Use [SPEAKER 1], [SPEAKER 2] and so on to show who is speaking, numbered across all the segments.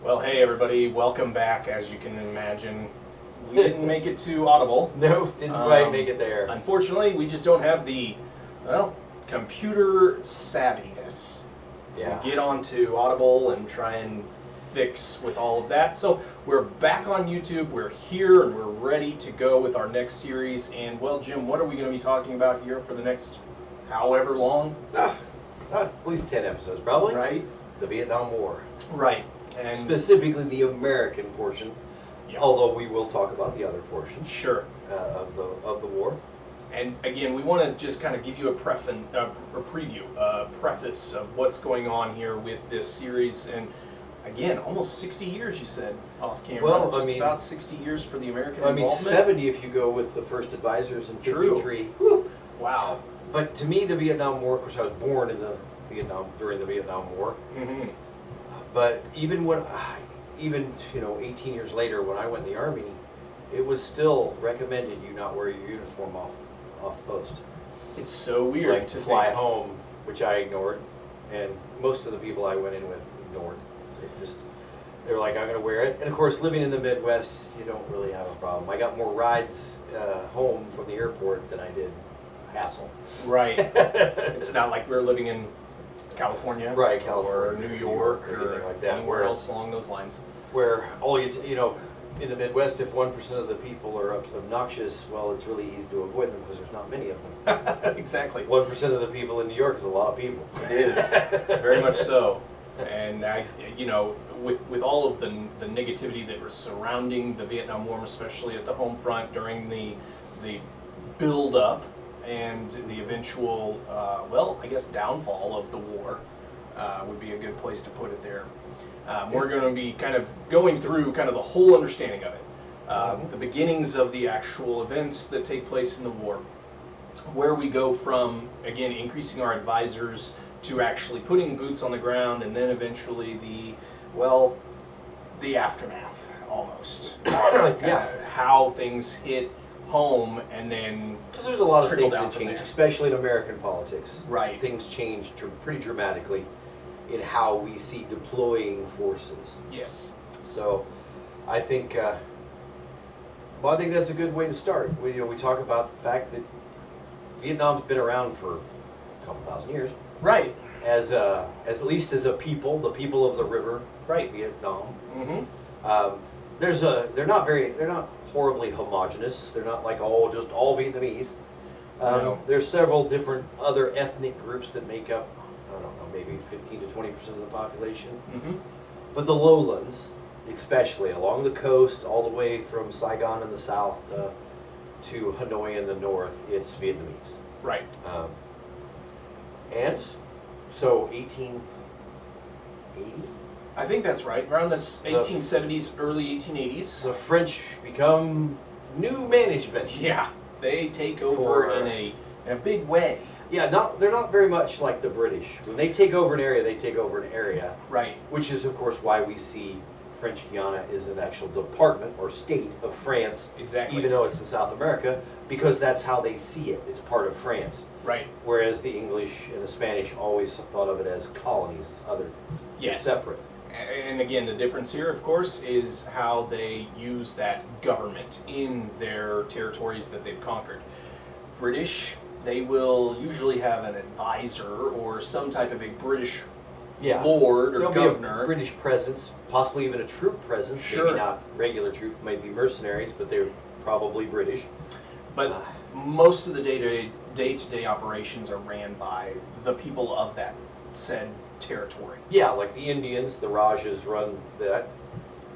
[SPEAKER 1] Well, hey everybody, welcome back. As you can imagine, we didn't make it to Audible.
[SPEAKER 2] No, didn't quite make it there.
[SPEAKER 1] Unfortunately, we just don't have the, computer savviness to get onto Audible and try and fix with all of that. So we're back on YouTube, we're here, and we're ready to go with our next series. And well, Jim, what are we going to be talking about here for the next however long?
[SPEAKER 2] At least 10 episodes, probably.
[SPEAKER 1] Right.
[SPEAKER 2] The Vietnam War.
[SPEAKER 1] Right. And
[SPEAKER 2] specifically the American portion, although we will talk about the other portions.
[SPEAKER 1] Sure.
[SPEAKER 2] Of the war.
[SPEAKER 1] And again, we want to just kind of give you a preface of what's going on here with this series. And again, almost 60 years, you said, off camera.
[SPEAKER 2] Well,
[SPEAKER 1] just about 60 years for the American
[SPEAKER 2] involvement.
[SPEAKER 1] I mean,
[SPEAKER 2] 70 if you go with the first advisors in 53.
[SPEAKER 1] True. Wow.
[SPEAKER 2] But to me, the Vietnam War, of course, I was born in during the Vietnam War.
[SPEAKER 1] Mm-hmm.
[SPEAKER 2] But even 18 years later, when I went in the Army, it was still recommended you not wear your uniform off post.
[SPEAKER 1] It's so weird
[SPEAKER 2] like to fly home, which I ignored, and most of the people I went in with ignored. They were like, I'm going to wear it. And of course, living in the Midwest, you don't really have a problem. I got more rides home from the airport than I did hassle.
[SPEAKER 1] Right. It's not like we're living in California,
[SPEAKER 2] right? California,
[SPEAKER 1] or New York, or
[SPEAKER 2] anything like that.
[SPEAKER 1] Anywhere else along those lines.
[SPEAKER 2] Where all in the Midwest, if 1% of the people are obnoxious, well, it's really easy to avoid them because there's not many of them.
[SPEAKER 1] Exactly.
[SPEAKER 2] 1% of the people in New York is a lot of people.
[SPEAKER 1] It is very much so. And with all of the negativity that was surrounding the Vietnam War, especially at the home front during the build up and the eventual, downfall of the war, would be a good place to put it there. We're going to be kind of going through kind of the whole understanding of it, the beginnings of the actual events that take place in the war, where we go from, again, increasing our advisors to actually putting boots on the ground, and then eventually the aftermath, almost. How things hit home, and then
[SPEAKER 2] because there's a lot of things that change, especially in American politics.
[SPEAKER 1] Right.
[SPEAKER 2] Things change pretty dramatically in how we see deploying forces.
[SPEAKER 1] Yes.
[SPEAKER 2] So, I think that's a good way to start. We talk about the fact that Vietnam's been around for a couple thousand years.
[SPEAKER 1] Right.
[SPEAKER 2] As at least as a people, the people of the river.
[SPEAKER 1] Right.
[SPEAKER 2] Vietnam.
[SPEAKER 1] Mm-hmm.
[SPEAKER 2] They're not horribly homogenous. They're not like all Vietnamese.
[SPEAKER 1] No.
[SPEAKER 2] There's several different other ethnic groups that make up, I don't know, maybe 15 to 20% of the population.
[SPEAKER 1] Mm-hmm.
[SPEAKER 2] But the lowlands, especially along the coast, all the way from Saigon in the south to Hanoi in the north, it's Vietnamese.
[SPEAKER 1] Right.
[SPEAKER 2] And so 1880.
[SPEAKER 1] I think that's right. Around the 1870s, early 1880s.
[SPEAKER 2] The French become new management.
[SPEAKER 1] Yeah, they take over in a big way.
[SPEAKER 2] Yeah, they're not very much like the British. When they take over an area, they take over an area.
[SPEAKER 1] Right.
[SPEAKER 2] Which is, of course, why we see French Guiana is an actual department or state of France.
[SPEAKER 1] Exactly.
[SPEAKER 2] Even though it's in South America, because that's how they see it. It's part of France.
[SPEAKER 1] Right.
[SPEAKER 2] Whereas the English and the Spanish always thought of it as colonies,
[SPEAKER 1] Yes.
[SPEAKER 2] separate.
[SPEAKER 1] And again, the difference here, of course, is how they use that government in their territories that they've conquered. British, they will usually have an advisor or some type of a British lord or
[SPEAKER 2] There'll
[SPEAKER 1] governor.
[SPEAKER 2] Be a British presence, possibly even a troop presence.
[SPEAKER 1] Sure.
[SPEAKER 2] Maybe not regular troop, maybe mercenaries, but they're probably British.
[SPEAKER 1] But most of the day-to-day operations are ran by the people of that said territory.
[SPEAKER 2] Yeah, like the Indians, the Rajas run that,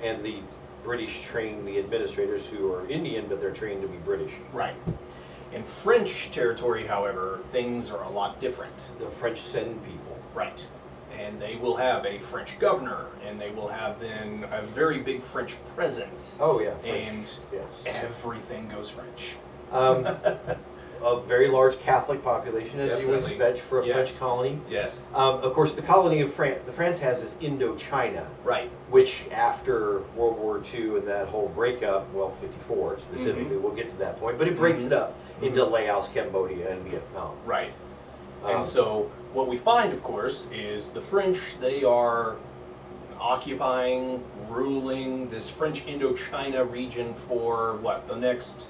[SPEAKER 2] and the British train the administrators who are Indian, but they're trained to be British.
[SPEAKER 1] Right. In French territory, however, things are a lot different.
[SPEAKER 2] The French send people.
[SPEAKER 1] Right. And they will have a French governor, and they will have then a very big French presence.
[SPEAKER 2] Oh yeah.
[SPEAKER 1] And everything goes French.
[SPEAKER 2] A very large Catholic population, as you would expect for a French colony.
[SPEAKER 1] Yes.
[SPEAKER 2] Of course, the colony of France has is Indochina.
[SPEAKER 1] Right.
[SPEAKER 2] Which, after World War II and that whole breakup, well, 54 specifically, we'll get to that point, but it breaks it up into Laos, Cambodia, and Vietnam.
[SPEAKER 1] Right. And so what we find, of course, is the French, they are occupying, ruling this French Indochina region for what, the next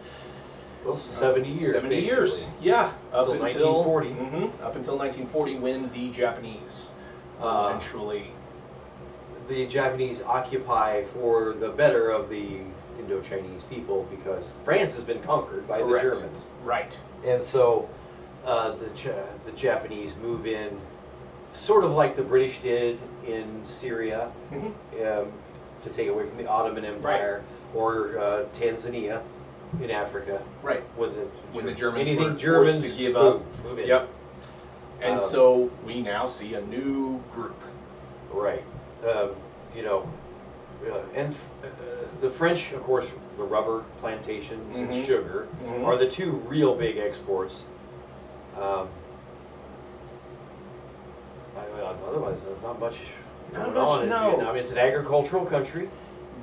[SPEAKER 2] Well, 70 years.
[SPEAKER 1] 70
[SPEAKER 2] basically.
[SPEAKER 1] years, yeah,
[SPEAKER 2] Until 1940.
[SPEAKER 1] Up until 1940, when the Japanese eventually.
[SPEAKER 2] The Japanese occupy for the better of the Indo-Chinese people because France has been conquered by
[SPEAKER 1] Correct.
[SPEAKER 2] the Germans.
[SPEAKER 1] Right.
[SPEAKER 2] And so the Japanese move in, sort of like the British did in Syria, to take away from the Ottoman Empire, or Tanzania in Africa.
[SPEAKER 1] Right.
[SPEAKER 2] When
[SPEAKER 1] the Germans
[SPEAKER 2] anything
[SPEAKER 1] were
[SPEAKER 2] Germans
[SPEAKER 1] forced to give up.
[SPEAKER 2] move in.
[SPEAKER 1] Yep. And so we now see a new group.
[SPEAKER 2] Right. You know, the French, of course, the rubber plantations and sugar are the two real big exports. Otherwise, there's not much going on in Vietnam. I mean, it's an agricultural country,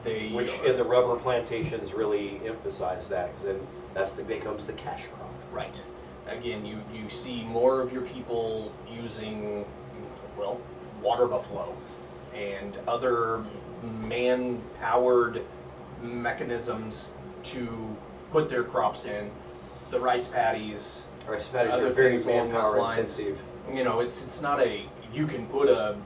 [SPEAKER 2] and the rubber plantations really emphasize that, because then that becomes the cash crop.
[SPEAKER 1] Right. Again, you see more of your people using, well, water buffalo and other man-powered mechanisms to put their crops in. The rice paddies.
[SPEAKER 2] Rice paddies
[SPEAKER 1] other
[SPEAKER 2] are very
[SPEAKER 1] things along those
[SPEAKER 2] manpower
[SPEAKER 1] lines.
[SPEAKER 2] intensive.
[SPEAKER 1] You know, it's not you can put a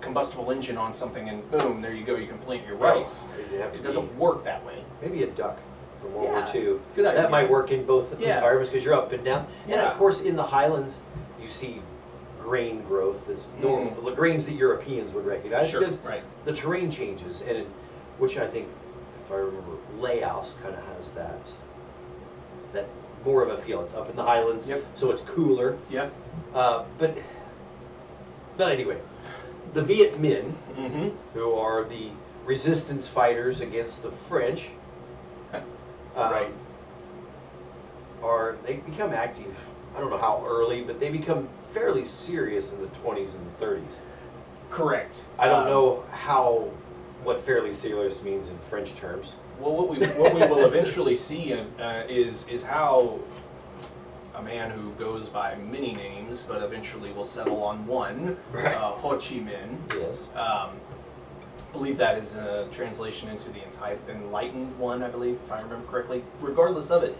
[SPEAKER 1] combustible engine on something and boom, there you go, you can plant your rice. It doesn't work that way.
[SPEAKER 2] Maybe a duck from World War II.
[SPEAKER 1] Good idea.
[SPEAKER 2] That might work in both environments because you're up and down. And of course, in the highlands, you see grain growth that's normal, the grains that Europeans would recognize, because the terrain changes, and which I think, if I remember, Laos kind of has that more of a feel. It's up in the highlands, so it's cooler.
[SPEAKER 1] Yeah.
[SPEAKER 2] But anyway, the Viet Minh, who are the resistance fighters against the French, they become active. I don't know how early, but they become fairly serious in the 20s and the 30s.
[SPEAKER 1] Correct.
[SPEAKER 2] I don't know what fairly serious means in French terms.
[SPEAKER 1] Well, what we will eventually see is how a man who goes by many names, but eventually will settle on one, Ho Chi Minh.
[SPEAKER 2] Yes.
[SPEAKER 1] I believe that is a translation into the enlightened one, I believe, if I remember correctly. Regardless of it,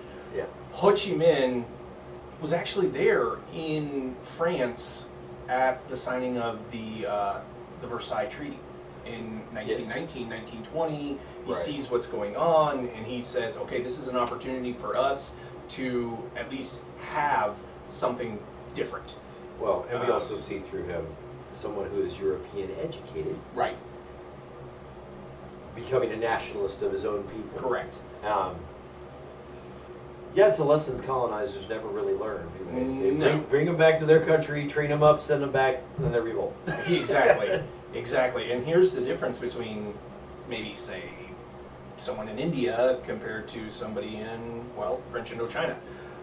[SPEAKER 1] Ho Chi Minh was actually there in France at the signing of the Versailles Treaty in 1919, 1920. He sees what's going on, and he says, okay, this is an opportunity for us to at least have something different.
[SPEAKER 2] Well, and we also see through him someone who is European educated.
[SPEAKER 1] Right.
[SPEAKER 2] Becoming a nationalist of his own people.
[SPEAKER 1] Correct.
[SPEAKER 2] It's a lesson the colonizers never really learned. They bring them back to their country, train them up, send them back, and then they revolt.
[SPEAKER 1] Exactly. Exactly. And here's the difference between maybe, say, someone in India compared to somebody in, well, French Indochina.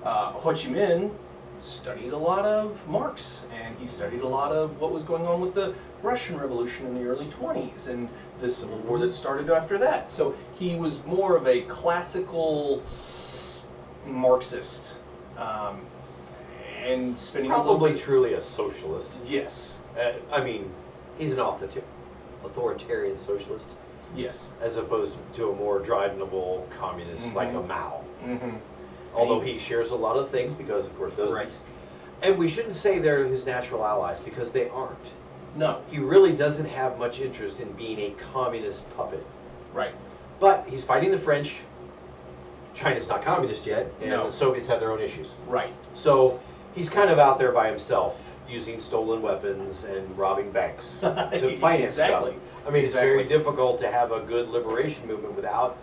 [SPEAKER 1] Ho Chi Minh studied a lot of Marx, and he studied a lot of what was going on with the Russian Revolution in the early 20s and the Civil War that started after that. So he was more of a classical Marxist, and spending
[SPEAKER 2] probably truly a socialist.
[SPEAKER 1] Yes.
[SPEAKER 2] I mean, he's an authoritarian socialist.
[SPEAKER 1] Yes.
[SPEAKER 2] As opposed to a more drivable communist like a Mao. Although he shares a lot of things because, of course, those.
[SPEAKER 1] Right.
[SPEAKER 2] And we shouldn't say they're his natural allies because they aren't.
[SPEAKER 1] No.
[SPEAKER 2] He really doesn't have much interest in being a communist puppet.
[SPEAKER 1] Right.
[SPEAKER 2] But he's fighting the French. China's not communist yet, and the Soviets have their own issues.
[SPEAKER 1] Right.
[SPEAKER 2] So he's kind of out there by himself, using stolen weapons and robbing banks to finance stuff. I mean, it's very difficult to have a good liberation movement without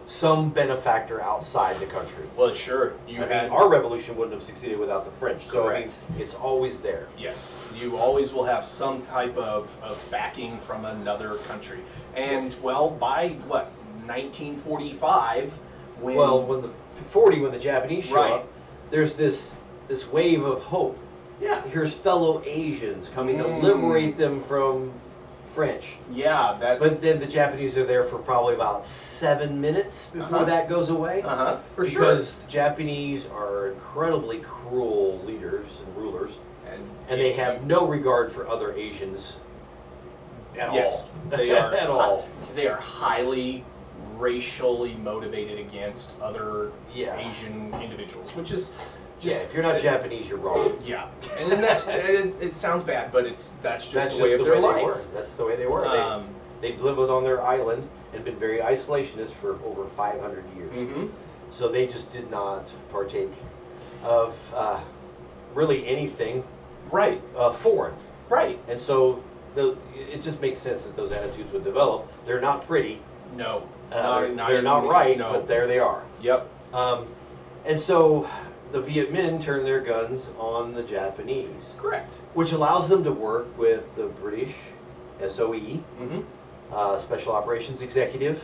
[SPEAKER 2] some benefactor outside the country.
[SPEAKER 1] Well, sure.
[SPEAKER 2] Our revolution wouldn't have succeeded without the French. So
[SPEAKER 1] Correct.
[SPEAKER 2] I mean, it's always there.
[SPEAKER 1] Yes, you always will have some type of backing from another country. And, well, by, 1945, when
[SPEAKER 2] the Japanese show up, there's this wave of hope.
[SPEAKER 1] Yeah.
[SPEAKER 2] Here's fellow Asians coming to liberate them from French.
[SPEAKER 1] Yeah,
[SPEAKER 2] But then the Japanese are there for probably about 7 minutes before that goes away.
[SPEAKER 1] For sure.
[SPEAKER 2] Because the Japanese are incredibly cruel leaders and rulers, and they have no regard for other Asians at
[SPEAKER 1] Yes,
[SPEAKER 2] all.
[SPEAKER 1] they are
[SPEAKER 2] at all.
[SPEAKER 1] They are highly racially motivated against other
[SPEAKER 2] Yeah.
[SPEAKER 1] Asian individuals, which is
[SPEAKER 2] Yeah,
[SPEAKER 1] just
[SPEAKER 2] if you're not Japanese, you're wrong.
[SPEAKER 1] yeah. And then it sounds bad, but that's just the way of
[SPEAKER 2] the
[SPEAKER 1] their
[SPEAKER 2] way
[SPEAKER 1] life.
[SPEAKER 2] they were. That's the way they were. They'd lived on their island and been very isolationist for over 500 years.
[SPEAKER 1] Mm-hmm.
[SPEAKER 2] So they just did not partake of really anything
[SPEAKER 1] Right,
[SPEAKER 2] foreign.
[SPEAKER 1] right.
[SPEAKER 2] And so it just makes sense that those attitudes would develop. They're not pretty.
[SPEAKER 1] No,
[SPEAKER 2] They're not right,
[SPEAKER 1] no.
[SPEAKER 2] but there they are.
[SPEAKER 1] Yep.
[SPEAKER 2] And so the Viet Minh turn their guns on the Japanese,
[SPEAKER 1] Correct.
[SPEAKER 2] which allows them to work with the British SOE,
[SPEAKER 1] Mm-hmm.
[SPEAKER 2] Special Operations Executive,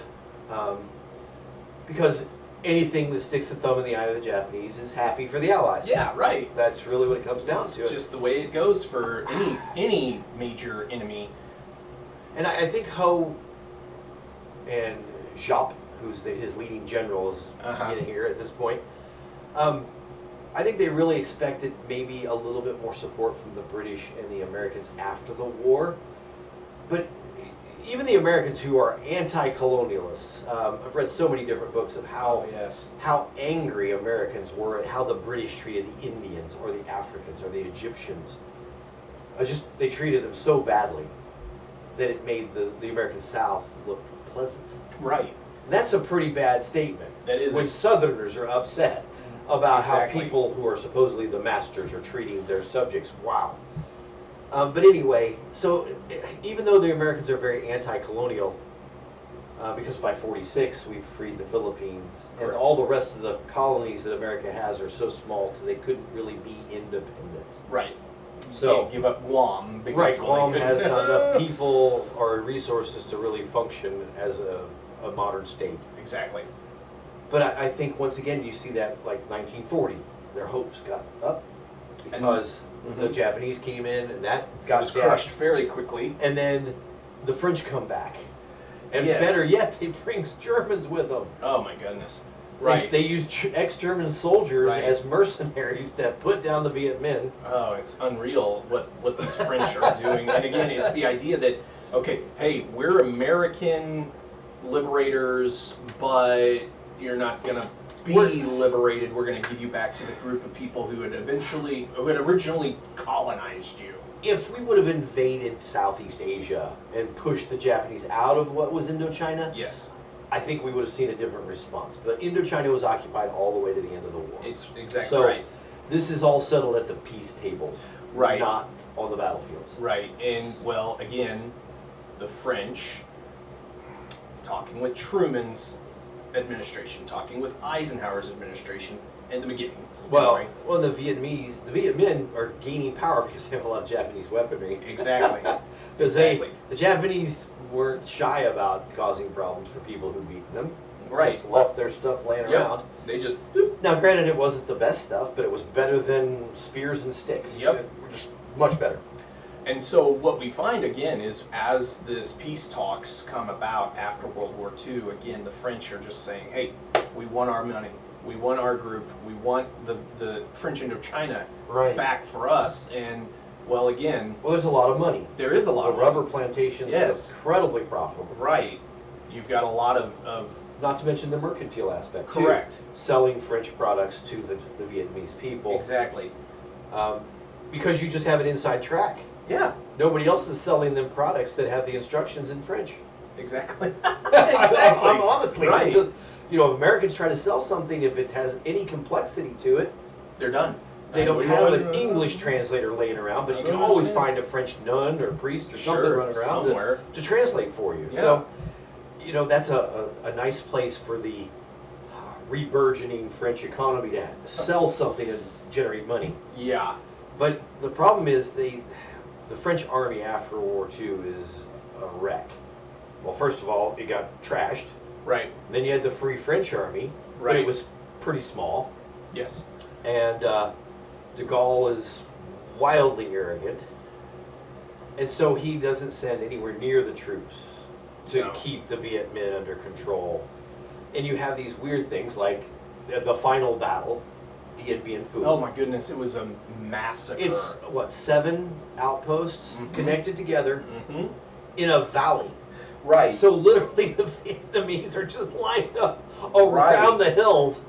[SPEAKER 2] because anything that sticks the thumb in the eye of the Japanese is happy for the Allies.
[SPEAKER 1] Yeah, right.
[SPEAKER 2] That's really what it comes down
[SPEAKER 1] It's
[SPEAKER 2] to.
[SPEAKER 1] just the way it goes for any major enemy.
[SPEAKER 2] And I think Ho and Giap, who's his leading general, is getting here at this point. I think they really expected maybe a little bit more support from the British and the Americans after the war. But even the Americans, who are anti-colonialists, I've read so many different books of how
[SPEAKER 1] yes.
[SPEAKER 2] how angry Americans were at how the British treated the Indians or the Africans or the Egyptians. They treated them so badly that it made the American South look pleasant.
[SPEAKER 1] Right.
[SPEAKER 2] And that's a pretty bad statement.
[SPEAKER 1] That is
[SPEAKER 2] when Southerners are upset about
[SPEAKER 1] Exactly.
[SPEAKER 2] how people who are supposedly the masters are treating their subjects. Wow. But anyway, so even though the Americans are very anti-colonial, because by 46 we've freed the Philippines, and
[SPEAKER 1] Correct.
[SPEAKER 2] all the rest of the colonies that America has are so small that they couldn't really be independent.
[SPEAKER 1] Right. You
[SPEAKER 2] So-
[SPEAKER 1] can't give up Guam because
[SPEAKER 2] Right,
[SPEAKER 1] well,
[SPEAKER 2] Guam
[SPEAKER 1] they
[SPEAKER 2] has
[SPEAKER 1] couldn't.
[SPEAKER 2] not enough people or resources to really function as a modern state.
[SPEAKER 1] Exactly.
[SPEAKER 2] But I think once again you see that like 1940, their hopes got up because the
[SPEAKER 1] Mhm.
[SPEAKER 2] Japanese came in and that
[SPEAKER 1] It
[SPEAKER 2] got
[SPEAKER 1] was
[SPEAKER 2] dashed.
[SPEAKER 1] crushed fairly quickly.
[SPEAKER 2] And then the French come back, and
[SPEAKER 1] Yes.
[SPEAKER 2] better yet, they bring Germans with them.
[SPEAKER 1] Oh my goodness.
[SPEAKER 2] They-
[SPEAKER 1] Right.
[SPEAKER 2] They use ex-German soldiers
[SPEAKER 1] Right.
[SPEAKER 2] as mercenaries to put down the Viet Minh.
[SPEAKER 1] Oh, it's unreal what these French are doing. And again, it's the idea that, okay, hey, we're American liberators, but you're not going to be liberated. We're going to give you back to the group of people who had originally colonized you.
[SPEAKER 2] If we would have invaded Southeast Asia and pushed the Japanese out of what was Indochina,
[SPEAKER 1] Yes,
[SPEAKER 2] I think we would have seen a different response. But Indochina was occupied all the way to the end of the war.
[SPEAKER 1] it's exactly
[SPEAKER 2] So
[SPEAKER 1] right.
[SPEAKER 2] this is all settled at the peace tables,
[SPEAKER 1] Right.
[SPEAKER 2] not on the battlefields.
[SPEAKER 1] Right, and well, again, the French, talking with Truman's administration, talking with Eisenhower's administration, and the beginnings.
[SPEAKER 2] Well, the Viet Minh are gaining power because they have a lot of Japanese weaponry.
[SPEAKER 1] Exactly.
[SPEAKER 2] Because
[SPEAKER 1] Exactly.
[SPEAKER 2] the Japanese weren't shy about causing problems for people who beat them.
[SPEAKER 1] Right.
[SPEAKER 2] Just left their stuff laying
[SPEAKER 1] Yep.
[SPEAKER 2] around.
[SPEAKER 1] They just,
[SPEAKER 2] Now, granted, it wasn't the best stuff, but it was better than spears and sticks.
[SPEAKER 1] Yep.
[SPEAKER 2] It was just much better.
[SPEAKER 1] and so what we find again is as this peace talks come about after World War II, again, the French are just saying, hey, we want our money. We want our group. We want the French Indochina
[SPEAKER 2] Right.
[SPEAKER 1] back for us. And, well, again,
[SPEAKER 2] Well, there's a lot of money.
[SPEAKER 1] there is a lot
[SPEAKER 2] The
[SPEAKER 1] of
[SPEAKER 2] rubber plantations
[SPEAKER 1] Yes.
[SPEAKER 2] are incredibly profitable.
[SPEAKER 1] Right. You've got a lot of
[SPEAKER 2] Not to mention the mercantile aspect, too.
[SPEAKER 1] correct.
[SPEAKER 2] Selling French products to the Vietnamese people.
[SPEAKER 1] Exactly.
[SPEAKER 2] Because you just have an inside track.
[SPEAKER 1] Yeah,
[SPEAKER 2] Nobody else is selling them products that have the instructions in French.
[SPEAKER 1] exactly.
[SPEAKER 2] I'm honestly,
[SPEAKER 1] Right.
[SPEAKER 2] it's just, if Americans try to sell something, if it has any complexity to it,
[SPEAKER 1] They're done.
[SPEAKER 2] they don't have an English translator laying around, but you can always find a French nun or priest or something running around
[SPEAKER 1] somewhere.
[SPEAKER 2] to translate for you.
[SPEAKER 1] Yeah.
[SPEAKER 2] So, that's a nice place for the reburgeoning French economy to sell something and generate money.
[SPEAKER 1] Yeah.
[SPEAKER 2] But the problem is the French army after World War II is a wreck. Well, first of all, it got trashed.
[SPEAKER 1] Right.
[SPEAKER 2] Then you had the Free French Army, but
[SPEAKER 1] Right.
[SPEAKER 2] it was pretty small.
[SPEAKER 1] Yes.
[SPEAKER 2] And de Gaulle is wildly arrogant. And so he doesn't send anywhere near the troops to
[SPEAKER 1] No.
[SPEAKER 2] keep the Viet Minh under control. And you have these weird things like the final battle, Dien Bien Phu.
[SPEAKER 1] Oh my goodness, it was a massacre.
[SPEAKER 2] It's, 7 outposts
[SPEAKER 1] Mhm.
[SPEAKER 2] connected together.
[SPEAKER 1] Mm-hmm.
[SPEAKER 2] in a valley.
[SPEAKER 1] Right.
[SPEAKER 2] So literally the Vietnamese are just lined up around
[SPEAKER 1] Right.
[SPEAKER 2] the hills,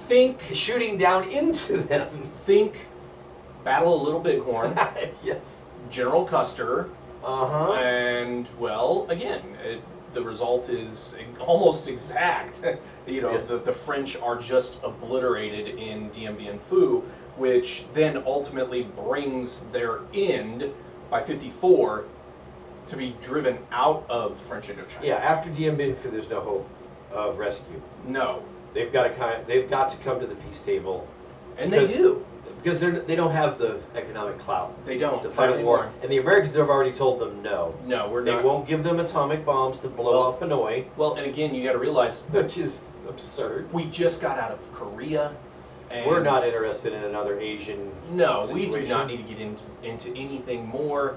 [SPEAKER 1] Think
[SPEAKER 2] shooting down into them.
[SPEAKER 1] Battle of Little Bighorn,
[SPEAKER 2] Yes.
[SPEAKER 1] General Custer,
[SPEAKER 2] Uh-huh.
[SPEAKER 1] and well, again, the result is almost exact.
[SPEAKER 2] Yes.
[SPEAKER 1] The French are just obliterated in Dien Bien Phu, which then ultimately brings their end by 54 to be driven out of French Indochina.
[SPEAKER 2] Yeah, after Dien Bien Phu, there's no hope of rescue.
[SPEAKER 1] No,
[SPEAKER 2] They've got to come to the peace table.
[SPEAKER 1] and
[SPEAKER 2] Because-
[SPEAKER 1] they do.
[SPEAKER 2] Because they don't have the economic clout
[SPEAKER 1] They don't
[SPEAKER 2] to fight
[SPEAKER 1] not
[SPEAKER 2] a war.
[SPEAKER 1] anymore.
[SPEAKER 2] And the Americans have already told them no.
[SPEAKER 1] No, we're
[SPEAKER 2] They
[SPEAKER 1] not.
[SPEAKER 2] won't give them atomic bombs to blow
[SPEAKER 1] Well-
[SPEAKER 2] up Hanoi,
[SPEAKER 1] Well, and again, you got to realize
[SPEAKER 2] which is absurd.
[SPEAKER 1] we just got out of Korea. And
[SPEAKER 2] We're not interested in another Asian
[SPEAKER 1] No, we do
[SPEAKER 2] situation.
[SPEAKER 1] not need to get into anything more,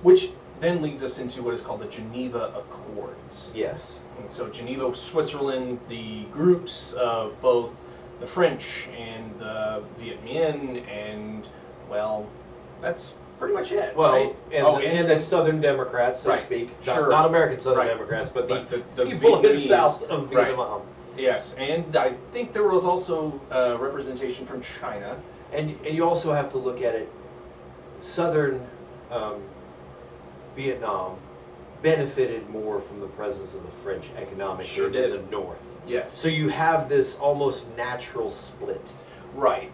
[SPEAKER 1] which then leads us into what is called the Geneva Accords.
[SPEAKER 2] Yes.
[SPEAKER 1] And so Geneva, Switzerland, the groups of both the French and the Viet Minh, and well, that's pretty much it.
[SPEAKER 2] Well,
[SPEAKER 1] right?
[SPEAKER 2] and the Southern Democrats, so
[SPEAKER 1] Right,
[SPEAKER 2] to speak.
[SPEAKER 1] sure.
[SPEAKER 2] Not American Southern
[SPEAKER 1] Right.
[SPEAKER 2] Democrats, but
[SPEAKER 1] But
[SPEAKER 2] the
[SPEAKER 1] the
[SPEAKER 2] people in the
[SPEAKER 1] Vietnamese,
[SPEAKER 2] south of
[SPEAKER 1] right.
[SPEAKER 2] Vietnam.
[SPEAKER 1] Yes, and I think there was also representation from China.
[SPEAKER 2] And you also have to look at it. Southern Vietnam benefited more from the presence of the French economically
[SPEAKER 1] Sure
[SPEAKER 2] than
[SPEAKER 1] did.
[SPEAKER 2] the North.
[SPEAKER 1] Yes.
[SPEAKER 2] So you have this almost natural split.
[SPEAKER 1] Right.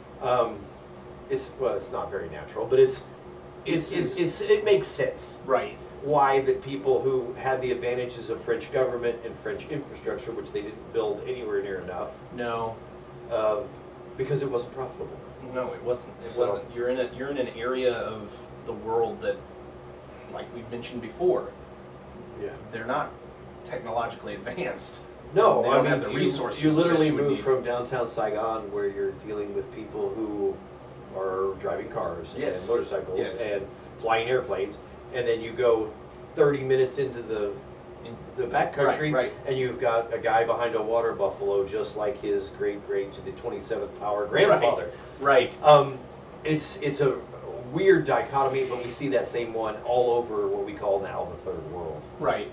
[SPEAKER 2] It's not very natural, but it makes sense
[SPEAKER 1] Right.
[SPEAKER 2] why the people who had the advantages of French government and French infrastructure, which they didn't build anywhere near enough,
[SPEAKER 1] No.
[SPEAKER 2] because it wasn't profitable.
[SPEAKER 1] No, it wasn't. It
[SPEAKER 2] So-
[SPEAKER 1] wasn't. You're in an area of the world that, like we mentioned before,
[SPEAKER 2] Yeah.
[SPEAKER 1] they're not technologically advanced.
[SPEAKER 2] No,
[SPEAKER 1] They
[SPEAKER 2] I
[SPEAKER 1] don't
[SPEAKER 2] mean,
[SPEAKER 1] have the resources
[SPEAKER 2] You literally
[SPEAKER 1] that you would
[SPEAKER 2] move
[SPEAKER 1] need.
[SPEAKER 2] from downtown Saigon, where you're dealing with people who are driving cars
[SPEAKER 1] Yes.
[SPEAKER 2] and motorcycles
[SPEAKER 1] Yes.
[SPEAKER 2] and flying airplanes, and then you go 30 minutes into the backcountry,
[SPEAKER 1] Right.
[SPEAKER 2] and you've got a guy behind a water buffalo, just like his great to the 27th power grandfather.
[SPEAKER 1] Right.
[SPEAKER 2] It's a weird dichotomy, but we see that same one all over what we call now the third world.
[SPEAKER 1] Right.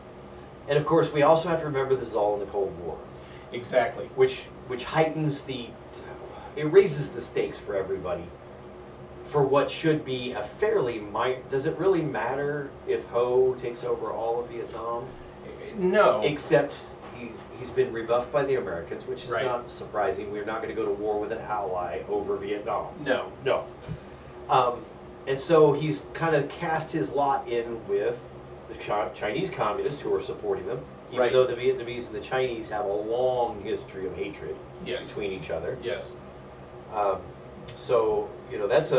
[SPEAKER 2] And of course, we also have to remember this is all in the Cold War,
[SPEAKER 1] Exactly.
[SPEAKER 2] which heightens it raises the stakes for everybody for what should be a fairly does it really matter if Ho takes over all of Vietnam?
[SPEAKER 1] No.
[SPEAKER 2] Except he's been rebuffed by the Americans, which is
[SPEAKER 1] Right.
[SPEAKER 2] not surprising. We're not going to go to war with an ally over Vietnam.
[SPEAKER 1] No.
[SPEAKER 2] No. And so he's kind of cast his lot in with the Chinese communists who are supporting them, even
[SPEAKER 1] Right.
[SPEAKER 2] though the Vietnamese and the Chinese have a long history of hatred
[SPEAKER 1] Yes.
[SPEAKER 2] between each other.
[SPEAKER 1] Yes.
[SPEAKER 2] So that's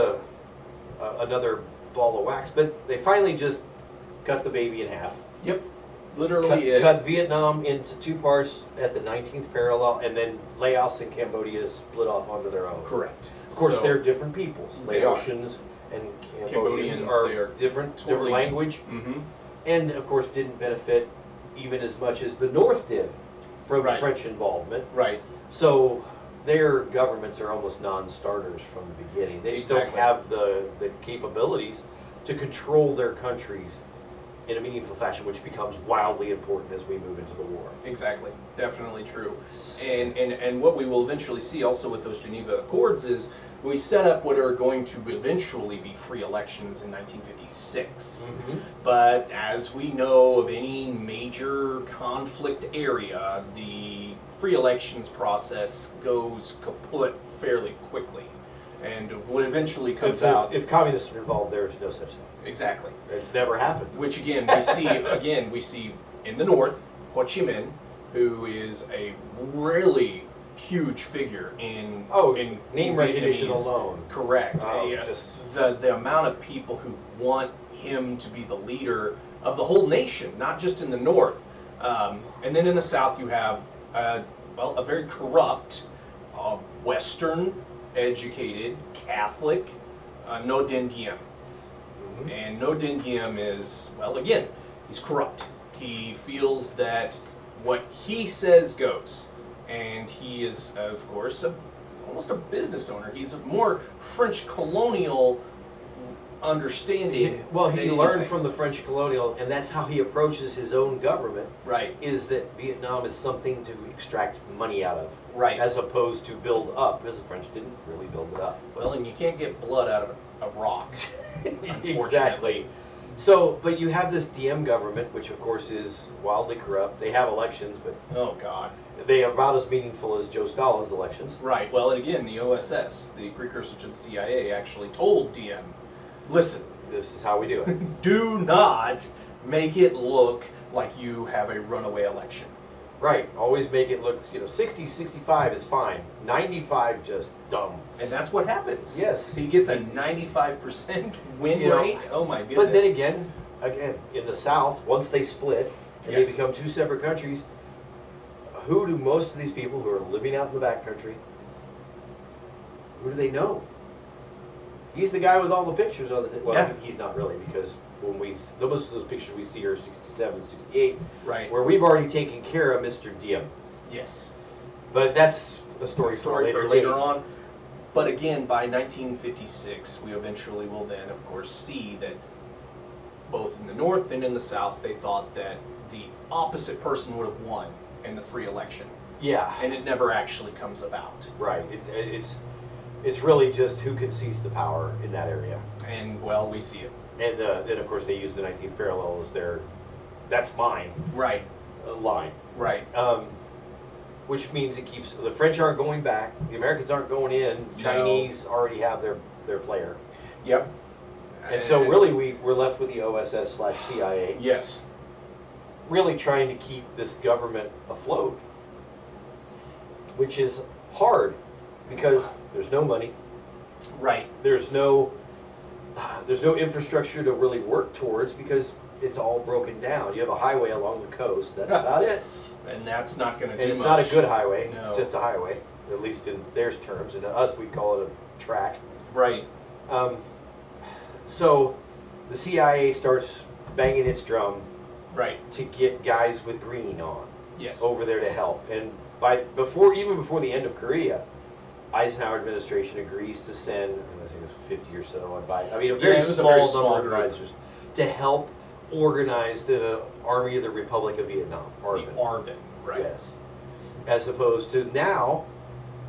[SPEAKER 2] another ball of wax. But they finally just cut the baby in half.
[SPEAKER 1] Yep. Literally.
[SPEAKER 2] Cut Vietnam into two parts at the 19th parallel, and then Laos and Cambodia split off onto their own.
[SPEAKER 1] Correct.
[SPEAKER 2] Of course,
[SPEAKER 1] So-
[SPEAKER 2] they're different peoples.
[SPEAKER 1] They are.
[SPEAKER 2] Laotians and Cambodians
[SPEAKER 1] Cambodians,
[SPEAKER 2] are
[SPEAKER 1] they are
[SPEAKER 2] different
[SPEAKER 1] totally-
[SPEAKER 2] language,
[SPEAKER 1] Mm-hmm.
[SPEAKER 2] and of course didn't benefit even as much as the North did from
[SPEAKER 1] Right.
[SPEAKER 2] French involvement.
[SPEAKER 1] Right.
[SPEAKER 2] So their governments are almost non-starters from the beginning. They just don't
[SPEAKER 1] Exactly.
[SPEAKER 2] have the capabilities to control their countries in a meaningful fashion, which becomes wildly important as we move into the war.
[SPEAKER 1] Exactly. Definitely true. And what we will eventually see also with those Geneva Accords is we set up what are going to eventually be free elections in 1956. But as we know of any major conflict area, the free elections process goes kaput fairly quickly. And what eventually comes out...
[SPEAKER 2] If communists are involved, there's no such thing.
[SPEAKER 1] Exactly.
[SPEAKER 2] It's never happened.
[SPEAKER 1] Which again, we see in the north, Ho Chi Minh, who is a really huge figure in
[SPEAKER 2] Name recognition
[SPEAKER 1] Vietnamese.
[SPEAKER 2] alone.
[SPEAKER 1] Correct.
[SPEAKER 2] Just
[SPEAKER 1] the amount of people who want him to be the leader of the whole nation, not just in the north. And then in the south, you have a very corrupt, Western educated Catholic No Dinh Diem. And No Dinh Diem is, well, again, he's corrupt. He feels that what he says goes. And he is, of course, almost a business owner. He's a more French colonial understanding.
[SPEAKER 2] Well, he learned
[SPEAKER 1] anything.
[SPEAKER 2] from the French colonial, and that's how he approaches his own government,
[SPEAKER 1] Right,
[SPEAKER 2] is that Vietnam is something to extract money out of,
[SPEAKER 1] right.
[SPEAKER 2] as opposed to build up, because the French didn't really build it up.
[SPEAKER 1] Well, and you can't get blood out of a rock.
[SPEAKER 2] Exactly.
[SPEAKER 1] Unfortunately.
[SPEAKER 2] So, but you have this DM government, which of course is wildly corrupt. They have elections, but
[SPEAKER 1] Oh, God.
[SPEAKER 2] they are about as meaningful as Joe Stalin's elections.
[SPEAKER 1] Right. Well, and again, the OSS, the precursor to the CIA, actually told DM, listen,
[SPEAKER 2] This is how we do it.
[SPEAKER 1] do not make it look like you have a runaway election.
[SPEAKER 2] Right. Always make it look, 60, 65 is fine. 95, just dumb.
[SPEAKER 1] And that's what happens.
[SPEAKER 2] Yes.
[SPEAKER 1] He gets a 95% win
[SPEAKER 2] You know,
[SPEAKER 1] rate. Oh, my goodness.
[SPEAKER 2] But then again, in the South, once they split and
[SPEAKER 1] Yes.
[SPEAKER 2] they become two separate countries, who do most of these people who are living out in the back country, who do they know? He's the guy with all the pictures on the well,
[SPEAKER 1] Yeah.
[SPEAKER 2] he's not really, because when most of those pictures we see are 67, 68,
[SPEAKER 1] Right.
[SPEAKER 2] where we've already taken care of Mr. Diem.
[SPEAKER 1] Yes.
[SPEAKER 2] But that's a story for later date.
[SPEAKER 1] on. But again, by 1956, we eventually will then, of course, see that both in the North and in the South, they thought that the opposite person would have won in the free election.
[SPEAKER 2] Yeah.
[SPEAKER 1] And it never actually comes about.
[SPEAKER 2] Right. It's really just who can seize the power in that area.
[SPEAKER 1] And, well, we see it.
[SPEAKER 2] And then, of course, they use the 19th parallel as their "that's mine"
[SPEAKER 1] Right,
[SPEAKER 2] line.
[SPEAKER 1] right.
[SPEAKER 2] Which means it keeps the French aren't going back, the Americans aren't going in, Chinese already have their player,
[SPEAKER 1] Yep.
[SPEAKER 2] and so really we're left with the OSS/CIA,
[SPEAKER 1] Yes.
[SPEAKER 2] really trying to keep this government afloat, which is hard because there's no money,
[SPEAKER 1] Right.
[SPEAKER 2] there's no infrastructure to really work towards because it's all broken down. You have a highway along the coast. That's about it.
[SPEAKER 1] And that's not going to do
[SPEAKER 2] And it's
[SPEAKER 1] much.
[SPEAKER 2] not a good highway.
[SPEAKER 1] No.
[SPEAKER 2] It's just a highway, at least in their terms. And to us, we call it a track.
[SPEAKER 1] Right.
[SPEAKER 2] So the CIA starts banging its drum
[SPEAKER 1] Right.
[SPEAKER 2] to get guys with green on
[SPEAKER 1] Yes.
[SPEAKER 2] over there to help. And even before the end of Korea, Eisenhower administration agrees to send, I think it was 50 or so advisors. I mean, a very
[SPEAKER 1] it was a
[SPEAKER 2] small
[SPEAKER 1] very
[SPEAKER 2] number
[SPEAKER 1] small
[SPEAKER 2] of
[SPEAKER 1] group.
[SPEAKER 2] advisors to help organize the Army of the Republic of Vietnam, ARVN.
[SPEAKER 1] The Arvin. Right.
[SPEAKER 2] Yes. As opposed to now,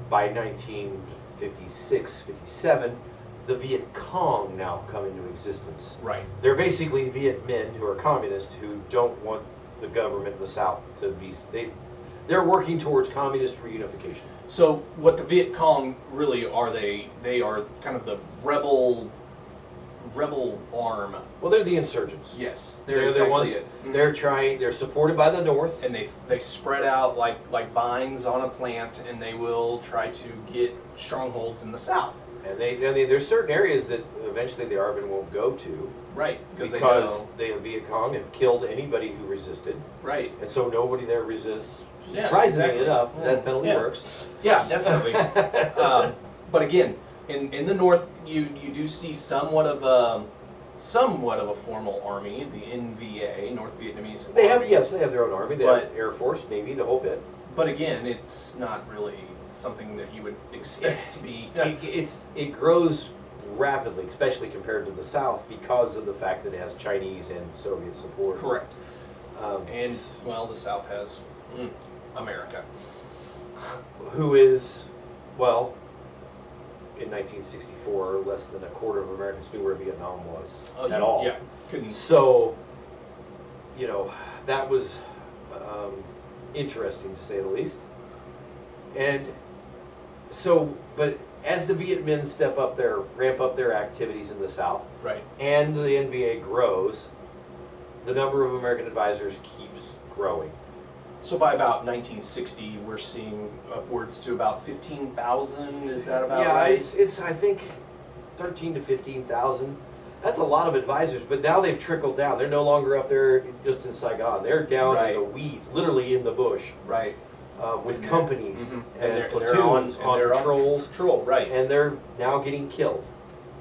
[SPEAKER 2] by 1956, 57, the Viet Cong now come into existence.
[SPEAKER 1] Right.
[SPEAKER 2] They're basically Viet Minh who are communists who don't want the government in the South to be. They're working towards communist reunification.
[SPEAKER 1] So what the Viet Cong really are, they are kind of the rebel arm.
[SPEAKER 2] Well, they're the insurgents.
[SPEAKER 1] Yes,
[SPEAKER 2] They're
[SPEAKER 1] exactly
[SPEAKER 2] the ones.
[SPEAKER 1] it. Mhm.
[SPEAKER 2] They're trying. They're supported by the North.
[SPEAKER 1] And they spread out like vines on a plant, and they will try to get strongholds in the South.
[SPEAKER 2] And there's certain areas that eventually the ARVN won't go to
[SPEAKER 1] Right, because
[SPEAKER 2] because
[SPEAKER 1] they know.
[SPEAKER 2] the Viet Cong have killed anybody who resisted,
[SPEAKER 1] Right.
[SPEAKER 2] and so nobody there resists.
[SPEAKER 1] Yeah,
[SPEAKER 2] Surprisingly
[SPEAKER 1] exactly.
[SPEAKER 2] enough,
[SPEAKER 1] Yeah.
[SPEAKER 2] that penalty
[SPEAKER 1] Yeah.
[SPEAKER 2] works.
[SPEAKER 1] Yeah, definitely. But again, in the North, you do see somewhat of a formal army, the NVA, North Vietnamese
[SPEAKER 2] They have
[SPEAKER 1] Army.
[SPEAKER 2] they have their own army. They have Air Force, Navy, the whole bit.
[SPEAKER 1] But again, it's not really something that you would expect to be.
[SPEAKER 2] It grows rapidly, especially compared to the South, because of the fact that it has Chinese and Soviet support.
[SPEAKER 1] Correct.
[SPEAKER 2] Um,
[SPEAKER 1] And, well, the South has America.
[SPEAKER 2] who is, well, in 1964, less than a quarter of Americans knew where Vietnam was at all.
[SPEAKER 1] Yeah, couldn't.
[SPEAKER 2] So, that was interesting to say the least. And so, but as the Viet Minh ramp up their activities in the South,
[SPEAKER 1] Right.
[SPEAKER 2] and the NVA grows, the number of American advisors keeps growing.
[SPEAKER 1] So by about 1960, we're seeing upwards to about 15,000. Is that about
[SPEAKER 2] Yeah,
[SPEAKER 1] right?
[SPEAKER 2] it's I think 13 to 15,000. That's a lot of advisors, but now they've trickled down. They're no longer up there just in Saigon. They're down
[SPEAKER 1] Right.
[SPEAKER 2] in the weeds, literally in the bush,
[SPEAKER 1] Right.
[SPEAKER 2] with companies
[SPEAKER 1] Mhm.
[SPEAKER 2] and
[SPEAKER 1] they're
[SPEAKER 2] platoons on
[SPEAKER 1] they're
[SPEAKER 2] patrols,
[SPEAKER 1] patrol, right.
[SPEAKER 2] and they're now getting killed.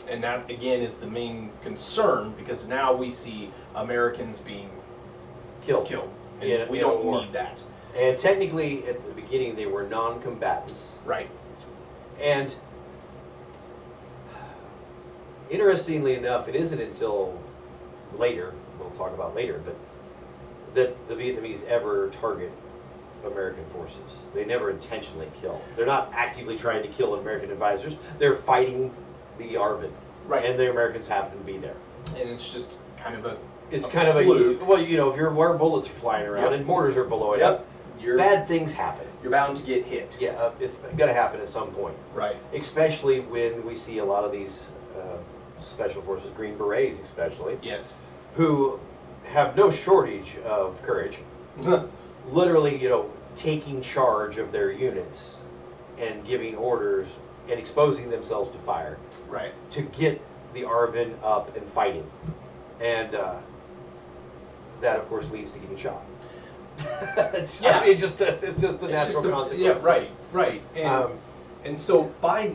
[SPEAKER 1] And that, again, is the main concern, because now we see Americans being
[SPEAKER 2] Killed.
[SPEAKER 1] And
[SPEAKER 2] In
[SPEAKER 1] we
[SPEAKER 2] a
[SPEAKER 1] don't
[SPEAKER 2] war.
[SPEAKER 1] need that.
[SPEAKER 2] And technically, at the beginning, they were non-combatants.
[SPEAKER 1] Right.
[SPEAKER 2] And interestingly enough, it isn't until later, we'll talk about later, but that the Vietnamese ever target American forces. They never intentionally kill. They're not actively trying to kill American advisors. They're fighting the ARVN.
[SPEAKER 1] Right.
[SPEAKER 2] And the Americans happen to be there.
[SPEAKER 1] And it's just kind of a
[SPEAKER 2] It's
[SPEAKER 1] a
[SPEAKER 2] kind of
[SPEAKER 1] fluke.
[SPEAKER 2] well, you know, if where bullets are flying around
[SPEAKER 1] Yep.
[SPEAKER 2] and mortars are blowing
[SPEAKER 1] Yep.
[SPEAKER 2] up,
[SPEAKER 1] You're
[SPEAKER 2] bad things happen.
[SPEAKER 1] You're bound to get hit.
[SPEAKER 2] Yeah, it's going to happen at some point.
[SPEAKER 1] Right.
[SPEAKER 2] Especially when we see a lot of these special forces, Green Berets especially,
[SPEAKER 1] Yes.
[SPEAKER 2] who have no shortage of courage. Literally, you know, taking charge of their units and giving orders and exposing themselves to fire
[SPEAKER 1] Right.
[SPEAKER 2] to get the ARVN up and fighting. And that, of course, leads to getting shot. It's,
[SPEAKER 1] Yeah.
[SPEAKER 2] I mean, it's just a
[SPEAKER 1] It's
[SPEAKER 2] natural
[SPEAKER 1] just
[SPEAKER 2] consequence.
[SPEAKER 1] yeah. Right. Right. And
[SPEAKER 2] Um,
[SPEAKER 1] so by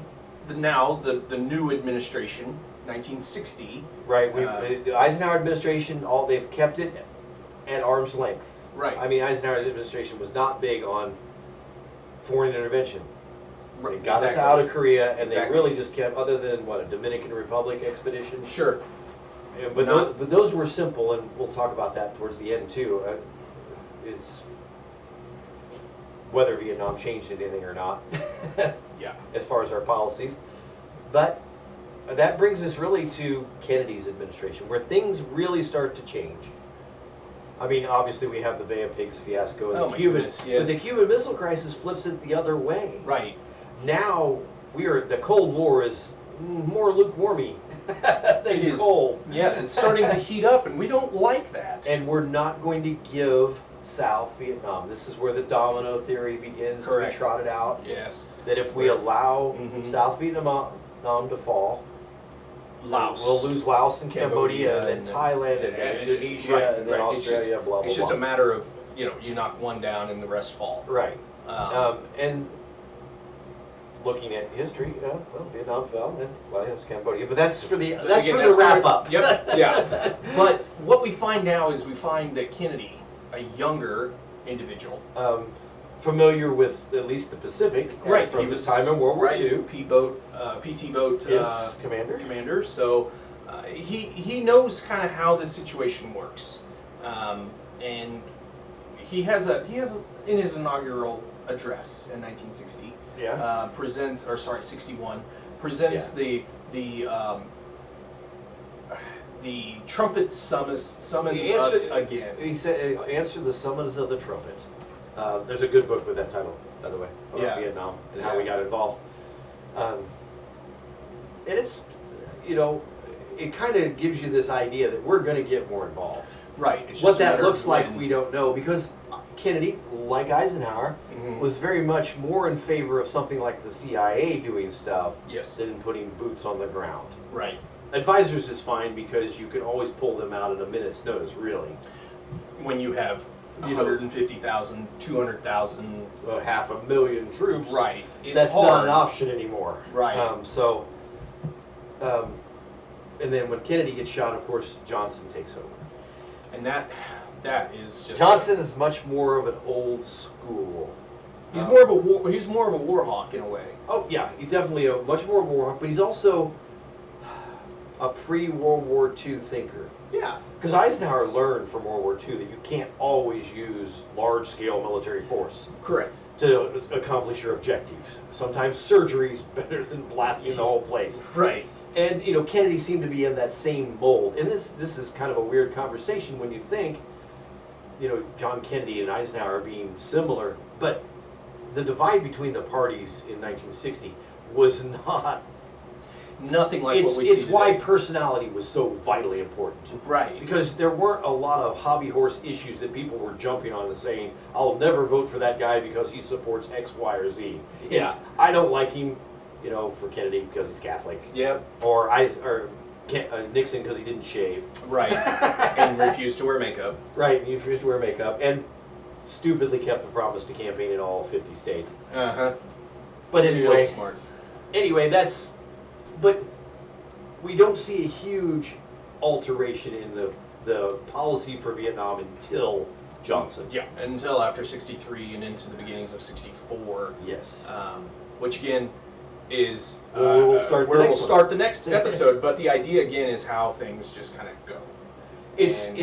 [SPEAKER 1] the new administration, 1960.
[SPEAKER 2] right. The Eisenhower administration, they've kept it at arm's length.
[SPEAKER 1] Right.
[SPEAKER 2] I mean, Eisenhower's administration was not big on foreign intervention. They got us out of Korea, and
[SPEAKER 1] Exactly.
[SPEAKER 2] they really just kept, other than what, a Dominican Republic expedition.
[SPEAKER 1] Sure.
[SPEAKER 2] Yeah, but those were simple, and we'll talk about that towards the end too. It's whether Vietnam changed anything or not,
[SPEAKER 1] Yeah.
[SPEAKER 2] as far as our policies. But that brings us really to Kennedy's administration, where things really start to change. I mean, obviously we have the Bay of Pigs fiasco and
[SPEAKER 1] Oh
[SPEAKER 2] the
[SPEAKER 1] my
[SPEAKER 2] Cuban,
[SPEAKER 1] goodness, yes.
[SPEAKER 2] but the Cuban Missile Crisis flips it the other way.
[SPEAKER 1] Right.
[SPEAKER 2] Now the Cold War is more lukewarmy than
[SPEAKER 1] It is.
[SPEAKER 2] cold.
[SPEAKER 1] Yeah. It's starting to heat up, and we don't like that.
[SPEAKER 2] And we're not going to give South Vietnam. This is where the domino theory begins
[SPEAKER 1] Correct.
[SPEAKER 2] to be trotted out.
[SPEAKER 1] Yes.
[SPEAKER 2] That if we allow
[SPEAKER 1] Mhm.
[SPEAKER 2] South Vietnam to fall,
[SPEAKER 1] Laos.
[SPEAKER 2] we'll lose Laos and Cambodia, and then
[SPEAKER 1] and-
[SPEAKER 2] Thailand, and then
[SPEAKER 1] and-
[SPEAKER 2] Indonesia,
[SPEAKER 1] right,
[SPEAKER 2] and then
[SPEAKER 1] right. It's
[SPEAKER 2] Australia,
[SPEAKER 1] just-
[SPEAKER 2] blah, blah,
[SPEAKER 1] It's just
[SPEAKER 2] blah.
[SPEAKER 1] a matter of, you knock one down and the rest fall.
[SPEAKER 2] Right.
[SPEAKER 1] Um,
[SPEAKER 2] And looking at history, well, Vietnam fell, and Laos, Cambodia, but that's for the
[SPEAKER 1] again,
[SPEAKER 2] wrap up.
[SPEAKER 1] Yep. Yeah. But what we find now is we find that Kennedy, a younger individual,
[SPEAKER 2] Familiar with at least the Pacific,
[SPEAKER 1] right?
[SPEAKER 2] from
[SPEAKER 1] He
[SPEAKER 2] his
[SPEAKER 1] was
[SPEAKER 2] time in World War
[SPEAKER 1] right,
[SPEAKER 2] II.
[SPEAKER 1] PT boat
[SPEAKER 2] Yes, commander.
[SPEAKER 1] commander. So he knows kind of how the situation works, and he has in his inaugural address in 1960
[SPEAKER 2] Yeah.
[SPEAKER 1] 61 presents the trumpet summons us again.
[SPEAKER 2] He said, "Answer the summons of the trumpet." There's a good book with that title, by the way, about
[SPEAKER 1] Yeah.
[SPEAKER 2] Vietnam and how
[SPEAKER 1] Yeah.
[SPEAKER 2] we got involved. And it's, it kind of gives you this idea that we're going to get more involved.
[SPEAKER 1] Right. It's just
[SPEAKER 2] What
[SPEAKER 1] a
[SPEAKER 2] that
[SPEAKER 1] matter
[SPEAKER 2] looks
[SPEAKER 1] of
[SPEAKER 2] like,
[SPEAKER 1] when.
[SPEAKER 2] we don't know, because Kennedy, like Eisenhower,
[SPEAKER 1] Mhm.
[SPEAKER 2] was very much more in favor of something like the CIA doing stuff
[SPEAKER 1] Yes.
[SPEAKER 2] than putting boots on the ground.
[SPEAKER 1] Right.
[SPEAKER 2] Advisors is fine because you can always pull them out at a minute's notice, really.
[SPEAKER 1] When you have 150,000, 200,000.
[SPEAKER 2] 500,000 troops.
[SPEAKER 1] Right. It's
[SPEAKER 2] That's
[SPEAKER 1] hard.
[SPEAKER 2] not an option anymore.
[SPEAKER 1] Right.
[SPEAKER 2] And then when Kennedy gets shot, of course, Johnson takes over.
[SPEAKER 1] And that is just
[SPEAKER 2] Johnson is much more of an old school.
[SPEAKER 1] He's more of a war hawk in a way.
[SPEAKER 2] Oh yeah, he's definitely a much more war, but he's also a pre-World War II thinker.
[SPEAKER 1] Yeah.
[SPEAKER 2] Because Eisenhower learned from World War II that you can't always use large-scale military force
[SPEAKER 1] Correct.
[SPEAKER 2] to accomplish your objectives. Sometimes surgery is better than blasting the whole place.
[SPEAKER 1] Right.
[SPEAKER 2] And Kennedy seemed to be in that same mold. And this is kind of a weird conversation when you think, John Kennedy and Eisenhower being similar, but the divide between the parties in 1960 was not.
[SPEAKER 1] Nothing like what we see
[SPEAKER 2] It's
[SPEAKER 1] today.
[SPEAKER 2] why personality was so vitally important.
[SPEAKER 1] Right.
[SPEAKER 2] Because there weren't a lot of hobby horse issues that people were jumping on and saying, "I'll never vote for that guy because he supports X, Y, or Z."
[SPEAKER 1] Yeah.
[SPEAKER 2] I don't like him, for Kennedy because he's Catholic,
[SPEAKER 1] Yep.
[SPEAKER 2] or Nixon because he didn't shave.
[SPEAKER 1] Right. And refused to wear makeup.
[SPEAKER 2] Right, he refused to wear makeup and stupidly kept the promise to campaign in all 50 states. But
[SPEAKER 1] Real
[SPEAKER 2] anyway,
[SPEAKER 1] smart.
[SPEAKER 2] But we don't see a huge alteration in the policy for Vietnam until Johnson.
[SPEAKER 1] Yeah. Until after 63 and into the beginnings of 64.
[SPEAKER 2] Yes.
[SPEAKER 1] Which again, is
[SPEAKER 2] Where we'll start the
[SPEAKER 1] where
[SPEAKER 2] next
[SPEAKER 1] we'll
[SPEAKER 2] one.
[SPEAKER 1] start the next episode. But the idea again is how things just kind of go.
[SPEAKER 2] It's
[SPEAKER 1] And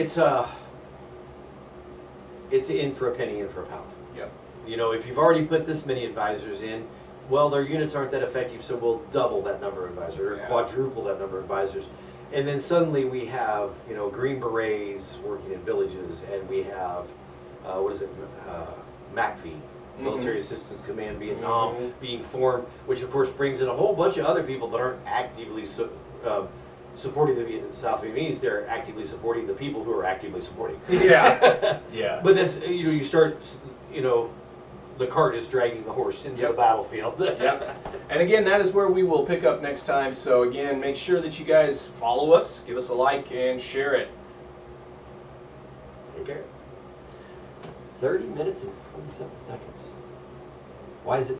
[SPEAKER 2] it's in for a penny, in for a pound.
[SPEAKER 1] Yep.
[SPEAKER 2] You know, if you've already put this many advisors in, well, their units aren't that effective, so we'll double that number of advisors or
[SPEAKER 1] Yeah.
[SPEAKER 2] quadruple that number of advisors. And then suddenly we have, you know, Green Berets working in villages, and we have, MACV, Military Assistance Command Vietnam,
[SPEAKER 1] Mhm.
[SPEAKER 2] being formed, which of course brings in a whole bunch of other people that aren't actively supporting the South Vietnamese. They're actively supporting the people who are actively supporting.
[SPEAKER 1] Yeah. Yeah.
[SPEAKER 2] But that's, you know, you start, you know, the cart is dragging the horse into
[SPEAKER 1] Yep.
[SPEAKER 2] the battlefield.
[SPEAKER 1] Yep. And again, that is where we will pick up next time. So again, make sure that you guys follow us, give us a like, and share it.
[SPEAKER 2] Okay. 30 minutes and 47 seconds. Why is it